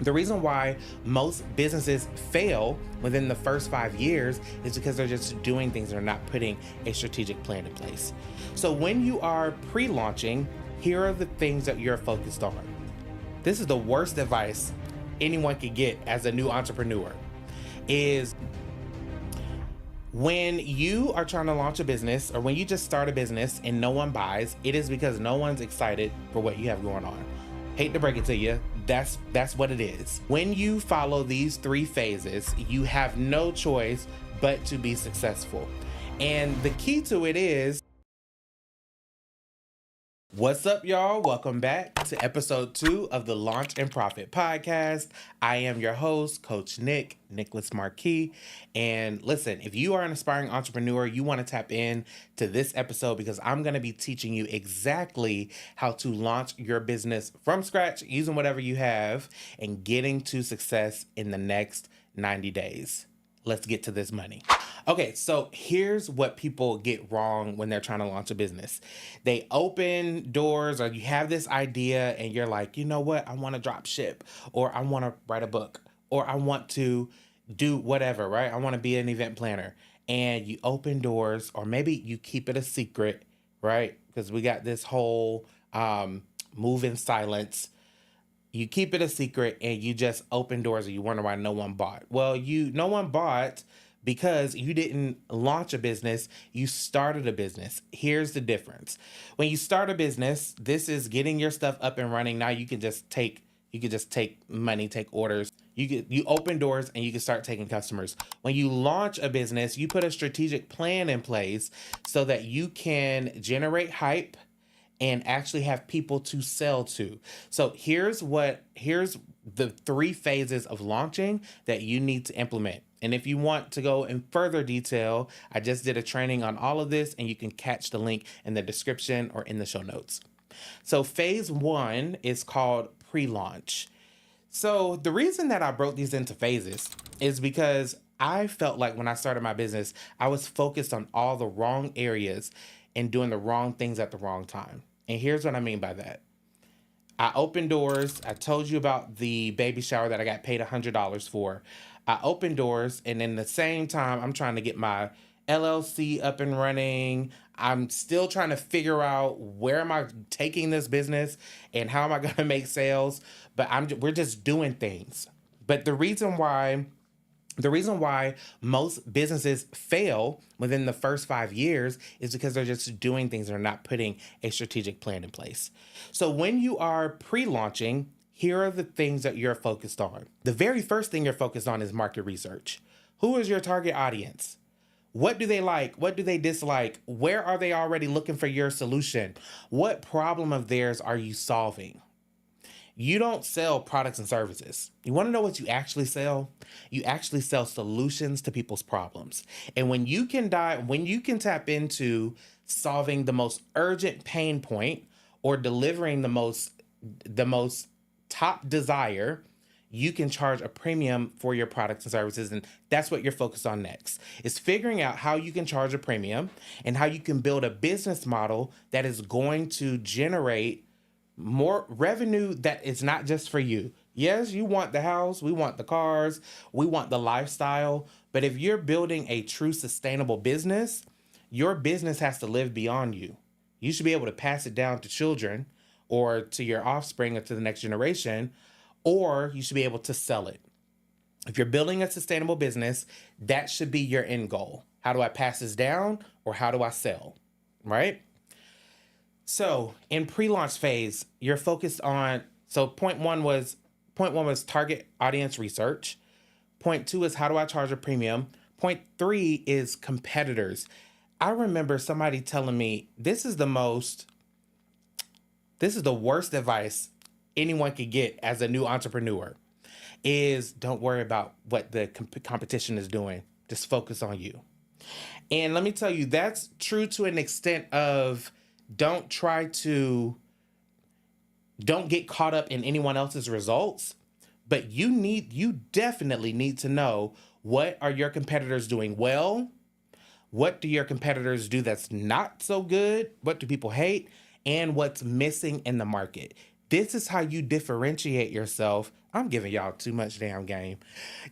The reason why most businesses fail within the first 5 years is because they're just doing things, they're not putting a strategic plan in place. So when you are pre-launching, here are the things that you're focused on. This is the worst advice anyone could get as a new entrepreneur, is when you are trying to launch a business or when you just start a business and no one buys, it is because no one's excited for what you have going on. Hate to break it to you, that's what it is. When you follow these 3 phases, you have no choice but to be successful. And the key to it is, what's up, y'all? Welcome back to episode 2 of the Launch and Profit podcast. I am your host, Coach Nicholas Marque. And listen, if you are an aspiring entrepreneur, you want to tap in to this episode because I'm going to be teaching you exactly how to launch your business from scratch using whatever you have and getting to success in the next 90 days. Let's get to this money. Okay, so here's what people get wrong when they're trying to launch a business. They open doors, or you have this idea and you're like, you know what? I want to drop ship, or I want to write a book, or I want to do whatever, right? I want to be an event planner. And you open doors, or maybe you keep it a secret, right? Because we got this whole move in silence. You keep it a secret and you just open doors and you wonder why no one bought. Well, no one bought because you didn't launch a business, you started a business. Here's the difference. When you start a business, this is getting your stuff up and running. Now you can just take money, take orders. You open doors and you can start taking customers. When you launch a business, you put a strategic plan in place so that you can generate hype and actually have people to sell to. So here's the 3 phases of launching that you need to implement. And if you want to go in further detail, I just did a training on all of this and you can catch the link in the description or in the show notes. So phase 1 is called pre-launch. So the reason that I broke these into phases is because I felt like when I started my business, I was focused on all the wrong areas and doing the wrong things at the wrong time. And here's what I mean by that. I opened doors. I told you about the baby shower that I got paid $100 for. I opened doors, and in the same time, I'm trying to get my LLC up and running. I'm still trying to figure out where am I taking this business and how am I going to make sales. But we're just doing things. But the reason why most businesses fail within the first 5 years is because they're just doing things, they're not putting a strategic plan in place. So when you are pre-launching, here are the things that you're focused on. The very first thing you're focused on is market research. Who is your target audience? What do they like? What do they dislike? Where are they already looking for your solution? What problem of theirs are you solving? You don't sell products and services. You want to know what you actually sell? You actually sell solutions to people's problems. And when you can tap into solving the most urgent pain point or delivering the most top desire, you can charge a premium for your products and services. And that's what you're focused on next, is figuring out how you can charge a premium and how you can build a business model that is going to generate more revenue that is not just for you. Yes, you want the house, we want the cars, we want the lifestyle. But if you're building a true sustainable business, your business has to live beyond you. You should be able to pass it down to children or to your offspring or to the next generation, or you should be able to sell it. If you're building a sustainable business, that should be your end goal. How do I pass this down, or how do I sell, right? So in pre-launch phase, you're focused on, so point one was target audience research. Point 2 is how do I charge a premium? Point 3 is competitors. I remember somebody telling me this is the worst advice anyone could get as a new entrepreneur, is don't worry about what the competition is doing. Just focus on you. And let me tell you, that's true to an extent of don't get caught up in anyone else's results, but you definitely need to know, what are your competitors doing well? What do your competitors do that's not so good? What do people hate? And what's missing in the market? This is how you differentiate yourself. I'm giving y'all too much damn game.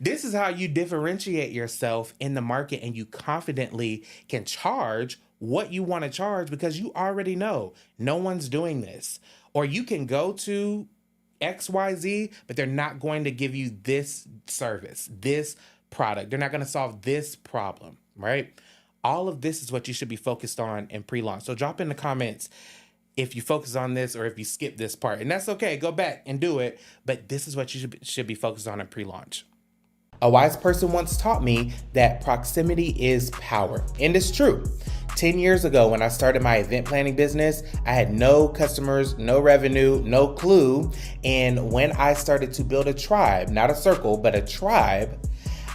This is how you differentiate yourself in the market, and you confidently can charge what you want to charge because you already know no one's doing this. Or you can go to XYZ, but they're not going to give you this service, this product. They're not going to solve this problem, right? All of this is what you should be focused on in pre-launch. So drop in the comments if you focus on this or if you skip this part. And that's okay. Go back and do it. But this is what you should be focused on in pre-launch. A wise person once taught me that proximity is power. And it's true. 10 years ago, when I started my event planning business, I had no customers, no revenue, no clue. And when I started to build a tribe, not a circle, but a tribe,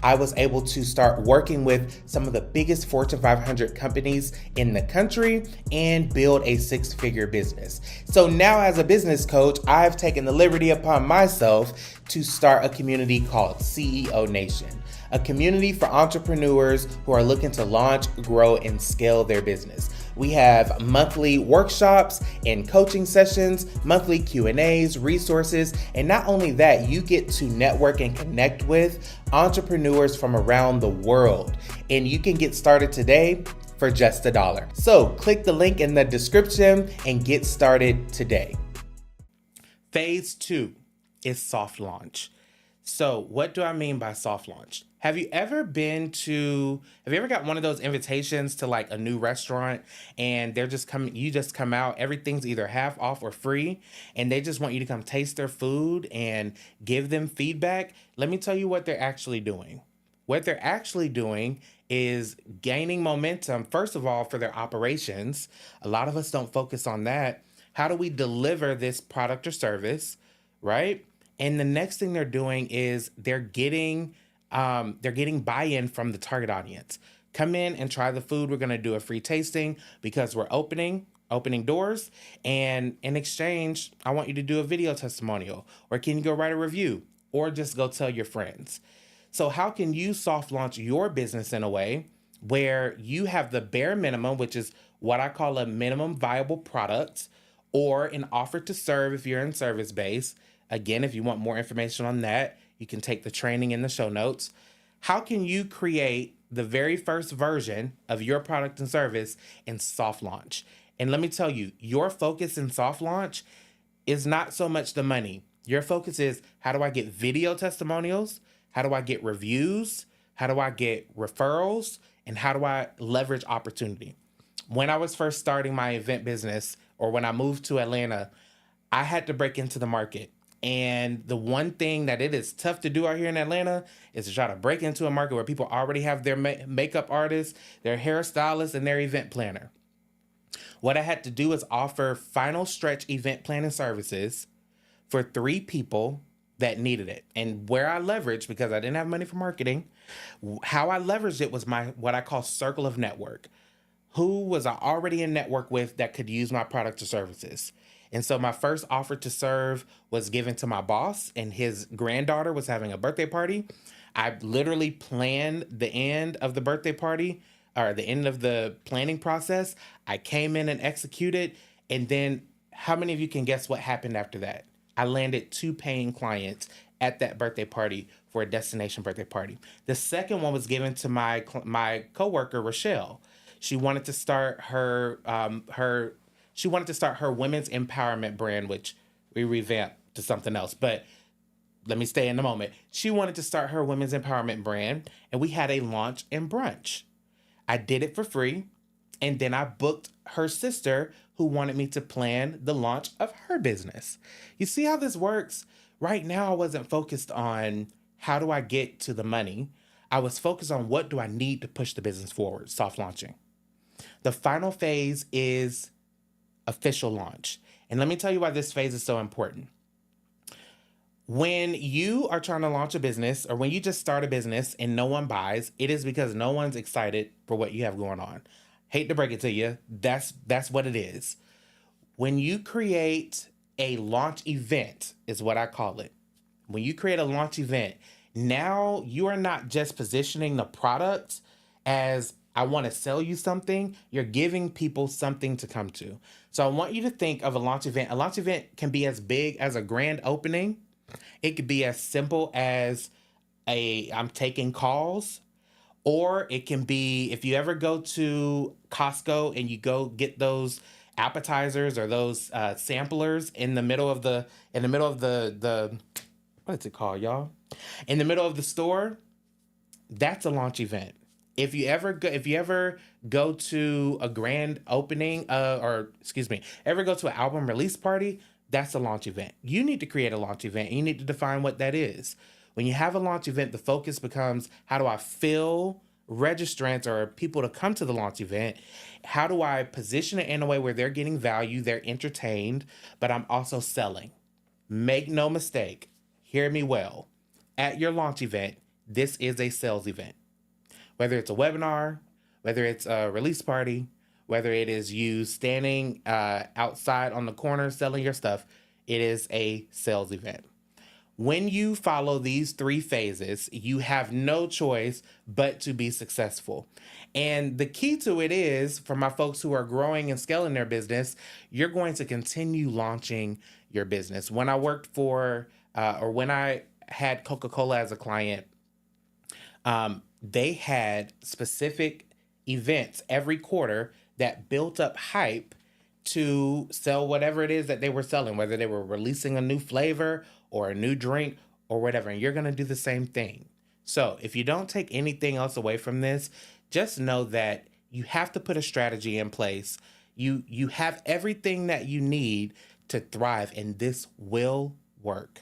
I was able to start working with some of the biggest Fortune 500 companies in the country and build a six-figure business. So now as a business coach, I've taken the liberty upon myself to start a community called CEO Nation, a community for entrepreneurs who are looking to launch, grow, and scale their business. We have monthly workshops and coaching sessions, monthly Q&As, resources, and not only that, you get to network and connect with entrepreneurs from around the world. And you can get started today for just $1. So click the link in the description and get started today. Phase 2 is soft launch. So what do I mean by soft launch? Have you ever got one of those invitations to like a new restaurant and you just come out, everything's either half off or free, and they just want you to come taste their food and give them feedback? Let me tell you what they're actually doing. What they're actually doing is gaining momentum, first of all, for their operations. A lot of us don't focus on that. How do we deliver this product or service, right? And the next thing they're doing is they're getting buy-in from the target audience. Come in and try the food. We're going to do a free tasting because we're opening doors. And in exchange, I want you to do a video testimonial, or can you go write a review, or just go tell your friends. So how can you soft launch your business in a way where you have the bare minimum, which is what I call a minimum viable product, or an offer to serve if you're in service base? Again, if you want more information on that, you can take the training in the show notes. How can you create the very first version of your product and service in soft launch? And let me tell you, your focus in soft launch is not so much the money. Your focus is, how do I get video testimonials? How do I get reviews? How do I get referrals? And how do I leverage opportunity? When I was first starting my event business, or when I moved to Atlanta, I had to break into the market. And the one thing that it is tough to do out here in Atlanta is to try to break into a market where people already have their makeup artist, their hairstylist, and their event planner. What I had to do is offer final stretch event planning services for 3 people that needed it. And where I leveraged, because I didn't have money for marketing, how I leveraged it was my what I call circle of network. Who was I already in network with that could use my product or services? And so my first offer to serve was given to my boss, and his granddaughter was having a birthday party. I literally planned the end of the birthday party, or the end of the planning process. I came in and executed. And then how many of you can guess what happened after that? I landed 2 paying clients at that birthday party for a destination birthday party. The second one was given to my coworker, Rochelle. She wanted to start her women's empowerment brand, which we revamped to something else, but let me stay in the moment. She wanted to start her women's empowerment brand, and we had a launch and brunch. I did it for free, and then I booked her sister, who wanted me to plan the launch of her business. You see how this works? Right now, I wasn't focused on how do I get to the money. I was focused on what do I need to push the business forward, soft launching. The final phase is official launch. And let me tell you why this phase is so important. When you are trying to launch a business, or when you just start a business and no one buys, it is because no one's excited for what you have going on. Hate to break it to you, that's what it is. When you create a launch event, is what I call it. When you create a launch event, now you are not just positioning the product as I want to sell you something. You're giving people something to come to. So I want you to think of a launch event. A launch event can be as big as a grand opening. It could be as simple as I'm taking calls, or it can be if you ever go to Costco and you go get those appetizers or those samplers in the middle of the what is it called, y'all? In the middle of the store, that's a launch event. If you ever go to a grand opening, or excuse me, ever go to an album release party, that's a launch event. You need to create a launch event, and you need to define what that is. When you have a launch event, the focus becomes, how do I fill registrants or people to come to the launch event? How do I position it in a way where they're getting value, they're entertained, but I'm also selling? Make no mistake, hear me well. At your launch event, this is a sales event. Whether it's a webinar, whether it's a release party, whether it is you standing outside on the corner selling your stuff, it is a sales event. When you follow these 3 phases, you have no choice but to be successful. And the key to it is, for my folks who are growing and scaling their business, you're going to continue launching your business. When I worked for, or when I had Coca-Cola as a client, they had specific events every quarter that built up hype to sell whatever it is that they were selling, whether they were releasing a new flavor or a new drink or whatever. And you're going to do the same thing. So if you don't take anything else away from this, just know that you have to put a strategy in place. You have everything that you need to thrive, and this will work.